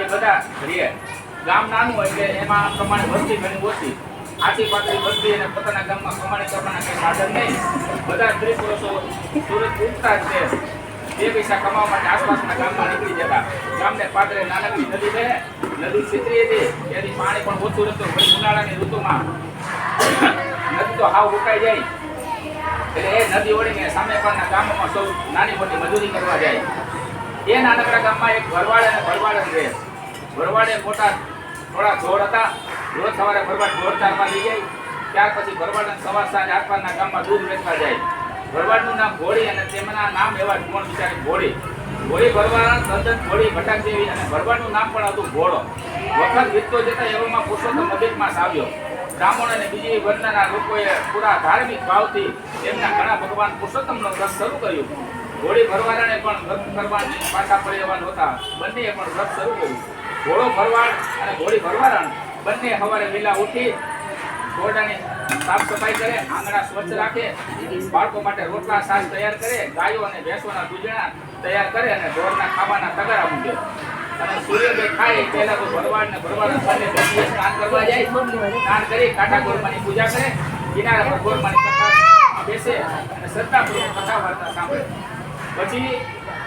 એ બધા રહે. ગામ નાનું એટલે એમાં પ્રમાણે વસ્તી ઘણી ઓછી, આથી પાતળી વસ્તી અને પોતાના ગામમાં કમાણી કરવાના કંઈ સાધન નહીં. બધા સ્ત્રી પુરુષો સુરત ઉઠતા જ છે, બે પૈસા કમાવા માટે આસપાસના ગામમાં નીકળી જતા. ગામને પાદરે નાનકડી નદી રહે, નદી સીતરી હતી, એથી પાણી પણ ઓછું રહેતું. પછી ઉનાળાની ઋતુમાં નદી તો હાવ ઉકાઈ જાય એટલે એ નદી ઓળીને સામે પરના ગામોમાં સૌ નાની મોટી મજૂરી કરવા જાય. એ નાનકડા ગામમાં એક ભરવાડ અને ભરવાડ રહે. ભરવાડે મોટા થોડા જોર હતા, રોજ સવારે ભરવાડ ઢોર ચારવા લઈ જાય. ત્યાર પછી ભરવાડ સવાર સાંજ આસપાસના ગામમાં દૂધ વેચવા જાય. ભરવાડનું નામ ઘોડી અને તેમના નામ એવા ગુણ વિચારી ઘોડી. ઘોડી ભરવાડ તદ્દન ઘોડી ભટાક જેવી અને ભરવાડનું નામ પણ હતું ઘોડો. વખત વીતતો જતા એવામાં પુરુષોત્તમ અધિકમાસ આવ્યો. બ્રાહ્મણ અને બીજી વર્ણના લોકોએ પૂરા ધાર્મિક ભાવથી તેમના ઘણા ભગવાન પુરુષોત્તમનો વ્રત શરૂ કર્યું. ઘોડી ભરવાડાને પણ વ્રત કરવાની પાછા પડેવા નહોતા, બંનેએ પણ વ્રત શરૂ કર્યું. ઘોડો ભરવાડ અને ઘોડી ભરવાડ બંને સવારે વહેલા ઉઠી ઘોડાની સાફ સફાઈ કરે, આંગણા સ્વચ્છ રાખે, બાળકો માટે રોટલા શાક તૈયાર કરે, ગાયો અને ભેંસોના દૂધણા તૈયાર કરે અને ઢોરના ખાવાના તગારા મૂકે. અને સૂર્યોદય થાય પહેલા તો ભરવાડ ને ભરવાડ બંને બંને સ્નાન કરવા જાય. સ્નાન કરી કાંઠા ગોરમાની પૂજા કરે, કિનારા પર ગોરમાની કથા બેસે અને શ્રદ્ધાપૂર્વક કથા વાર્તા સાંભળે. પછી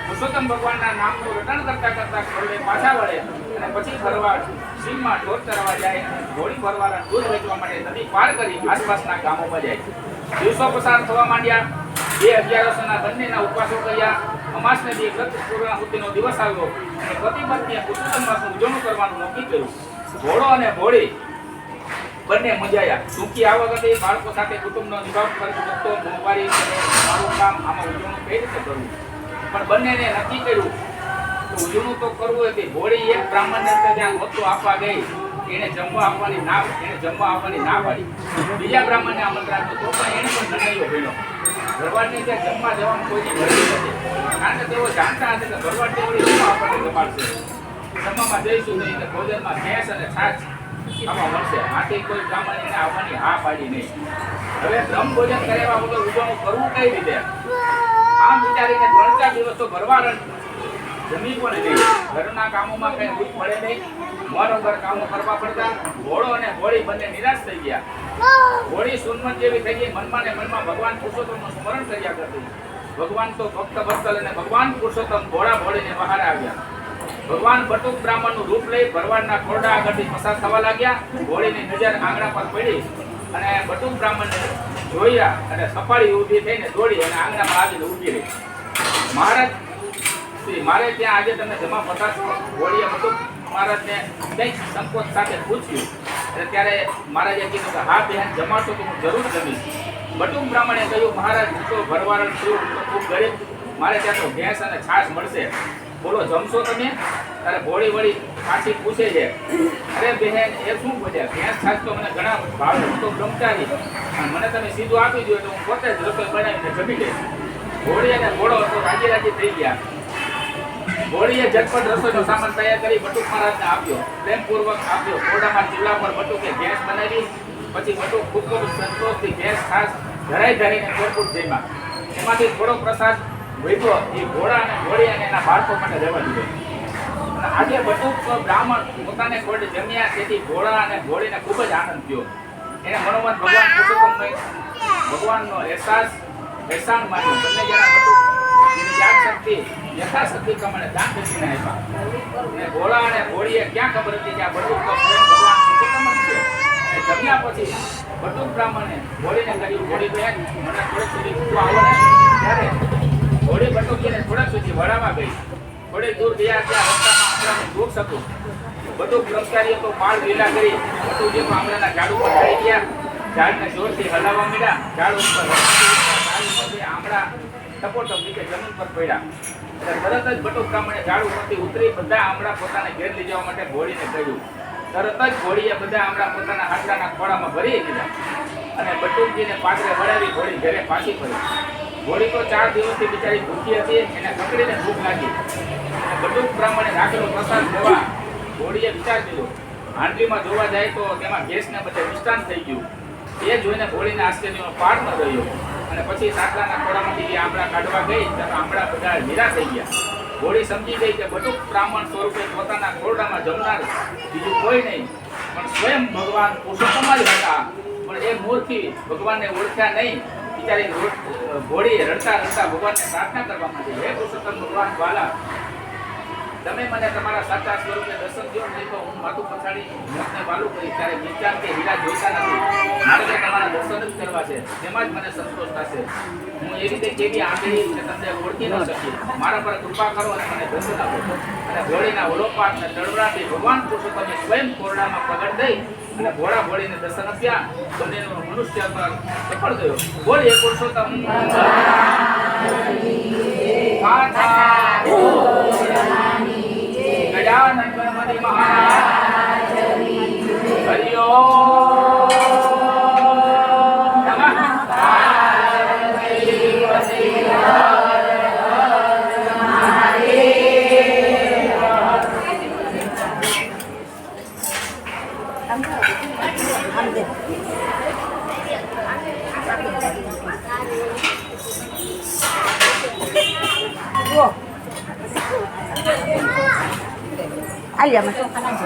પુરુષોત્તમ ભગવાનના નામનું રટણ કરતા કરતા ઘોડે પાછા વળે અને પછી ભરવાડ સીમમાં ઢોર ચરવા જાય. ઘોડી ભરવાડ દૂધ વેચવા માટે નદી પાર કરી આસપાસના ગામોમાં જાય. દિવસો પસાર થવા માંડ્યા. 11 બંનેના ઉપવાસો કર્યા. અમાસને દી વ્રત પૂર્ણાહુતિનો દિવસ આવ્યો અને પતિ પત્નીએ પુરુષોત્તમ માસનું ઉજવણું કરવાનું નક્કી કર્યું. ઘોડો અને ઘોડી બંને મૂંઝાયા. ટૂંકી આવક હતી, બાળકો સાથે કુટુંબનો નિભાવ કરતો મોંઘવારી મારું કામ, આમાં ઉજવણું કઈ રીતે કરવું? પણ બંનેને નક્કી કર્યું કે ઉજવણું તો કરવું હતી. ઘોડી એક બ્રાહ્મણને ત્યાં વસ્તુ આપવા ગઈ, એને જમવા આપવાની ના પાડી. બીજા બ્રાહ્મણને આમંત્રણ આપ્યું તો પણ એને પણ નનૈયો ભણ્યો. ભરવાડને ત્યાં જમવા જવાનું કોઈની મરજી નથી, કારણ કે તેઓ જાણતા હતા કે ભરવાડ તેઓની જમવા આપણને જમાડશે. જમવામાં જઈશું તો એને ભોજનમાં ભેંસ અને છાશ આમાં મળશે. આથી કોઈ બ્રાહ્મણ એને આવવાની હા પાડી નહીં. હવે બ્રહ્મ ભોજન કર્યા વગર ઉજવણું કરવું કઈ રીતે? આમ વિચારીને 3-4 દિવસ તો ભરવાડ જમી પણ નહીં. ઘરના કામોમાં કઈ ભૂખ પડે નહીં, મન વગર કામો કરવા પડતા. ઘોડો અને ઘોડી બંને નિરાશ થઈ ગયા. ઘોડી સુનમત જેવી થઈ ગઈ, મનમાં ને મનમાં ભગવાન પુરુષોત્તમનું સ્મરણ કર્યા કરતી. ભગવાન તો ભક્ત વત્સલ અને ભગવાન પુરુષોત્તમ ઘોડા ઘોડીને બહાર આવ્યા. ભગવાન બટુક બ્રાહ્મણનું રૂપ લઈ ભરવાડના ખોરડા આગળથી પસાર થવા લાગ્યા. ઘોડીની નજર આંગણા પર પડી અને બટુક બ્રાહ્મણને જોયા અને સફાળી ઊભી થઈને દોડી અને આંગણામાં આવીને ઊભી રહી. મહારાજ મારે ત્યાં આજે તમે જમા પધાર છો? ઘોડીએ બટુક મહારાજને કંઈક સંકોચ સાથે પૂછ્યું અને ત્યારે મહારાજે કીધું કે હા બહેન, જમાડશો તો હું જરૂર જમીશ. બટુક બ્રાહ્મણે કહ્યું, મહારાજ હું તો ભરવાડ છું, હું તો ખૂબ ગરીબ, મારે ત્યાં તો ભેંસ અને છાશ મળશે, બોલો જમશો તમે? ત્યારે ઘોડી વળી પાછી પૂછે છે, અરે બહેન એ શું બોલ્યા? ભેંસ છાશ તો મને ઘણા ભાવે, હું તો બ્રહ્મચારી, મને તમે સીધું આપી દો તો હું પોતે જ રસોઈ બનાવીને જમી લઈશ. ઘોડી અને ઘોડો તો રાજી રાજી થઈ ગયા. ઘોડીએ ઝટપટ રસોઈનો સામાન તૈયાર કરી બટુક મહારાજને આપ્યો, પ્રેમપૂર્વક આપ્યો. ઘોડામાં ચૂલા પર બટુકે ભેંસ બનાવી. પછી બટુક ખૂબ સંતોષથી ભેંસ ખાસ ધરાઈને પેટપૂટ જમ્યા. એમાંથી થોડો પ્રસાદ વધ્યો એ ઘોડા અને ઘોડી અને એના બાળકો માટે રહેવા દીધો. આજે બટુક બ્રાહ્મણ પોતાને ઘોડી જમ્યા, તેથી ઘોડા અને ઘોડીને ખૂબ જ આનંદ થયો. એને મનોમન ભગવાન પુરુષોત્તમ ભગવાનનો એહસાન માન્યો. બંને જણા બટુક યાદશક્તિ યથાશક્તિ પ્રમાણે દાન દક્ષિણે આપ્યા. અને ઘોડા અને ઘોડીએ ક્યાં ખબર હતી કે આ બટુક ભગવાન પુરુષોત્તમ છે. જમ્યા પછી બટુક બ્રાહ્મણે ઘોડીને કહ્યું, ઘોડી બહેન મને થોડેક સુધી પૂછવા આવો ને. ત્યારે ઘોડી બટુકીને થોડાક સુધી વળાવવા ગઈ. થોડે દૂર ગયા ત્યાં રસ્તામાં આંગણાનું વૃક્ષ હતું. બટુક બ્રહ્મચારીએ તો પાળ લીલા કરી બટુકજી આંગણાના ઝાડ ઉપર ચડી ગયા. ઝાડને જોરથી હલાવવા માંડ્યા. ઝાડ ઉપર આંગળા ટપોટપ નીચે જમીન પર પડ્યા. તરત જ બટુક બ્રાહ્મણે ઝાડ ઉપરથી ઉતરી બધા આંગળા પોતાને ઘેર લઈ જવા માટે ઘોડીને કહ્યું. તરત જ ઘોડીએ બધા આંગળા પોતાના હાથલાના ખોળામાં ભરી દીધા અને બટુકજીને પાછળ વળાવી ઘોડી ઘરે પાછી ફરી. ઘોડી તો 4 દિવસથી બિચારી ભૂખી હતી, એને કકડીને ભૂખ લાગી. બટુક બ્રાહ્મણે રાખેલો પ્રસાદ જોવા ઘોડીએ વિચાર કર્યો. હાંડલીમાં જોવા જાય તો તેમાં ગેસને બધે મિષ્ટાન થઈ ગયું. એ જોઈને ઘોડીને આશ્ચર્યનો પાર ન રહ્યો અને પછી સાકલાના ખોળામાંથી આંબળા કાઢવા ગઈ ત્યારે આંબળા બધા લીલા થઈ ગયા. હોળી સમજી ગઈ કે બધું બ્રાહ્મણ સ્વરૂપે પોતાના ખોરડામાં જમનાર બીજું કોઈ નહીં પણ સ્વયં ભગવાન પુરુષોત્તમ જ હતા. પણ એ મૂર્તિ ભગવાનને ઓળખ્યા નહીં. બિચારી હોળી રડતા રડતા ભગવાનને પ્રાર્થના કરવા માંડી, હે પુરુષોત્તમ ભગવાન વાલા, તમે મને તમારા સાચા સ્વરૂપે દર્શન દો, નહીં તો હું માથું પછાડી મોતને વાલું કરી ત્યારે વિચાર કે હીરા જોઈતા નથી. મારે તો તમારા દર્શન જ કરવા છે, તેમાં જ મને સંતોષ થશે. હું એ રીતે કેવી આંગળી કે તમને ઓળખી ન શકી. મારા પર કૃપા કરો અને મને દર્શન આપો. અને હોળીના ઓલોપાત અને તળવરાથી ભગવાન પુરુષોત્તમે સ્વયં ખોરડામાં પ્રગટ દઈ અને ભોળા ભોળીને દર્શન આપ્યા. બંનેનો મનુષ્ય પર સફળ થયો. બોલીએ પુરુષોત્તમ ગજાનન ગણપતિ મહારાજ હરિ ઓમ નમઃ Alia, masuk kanan.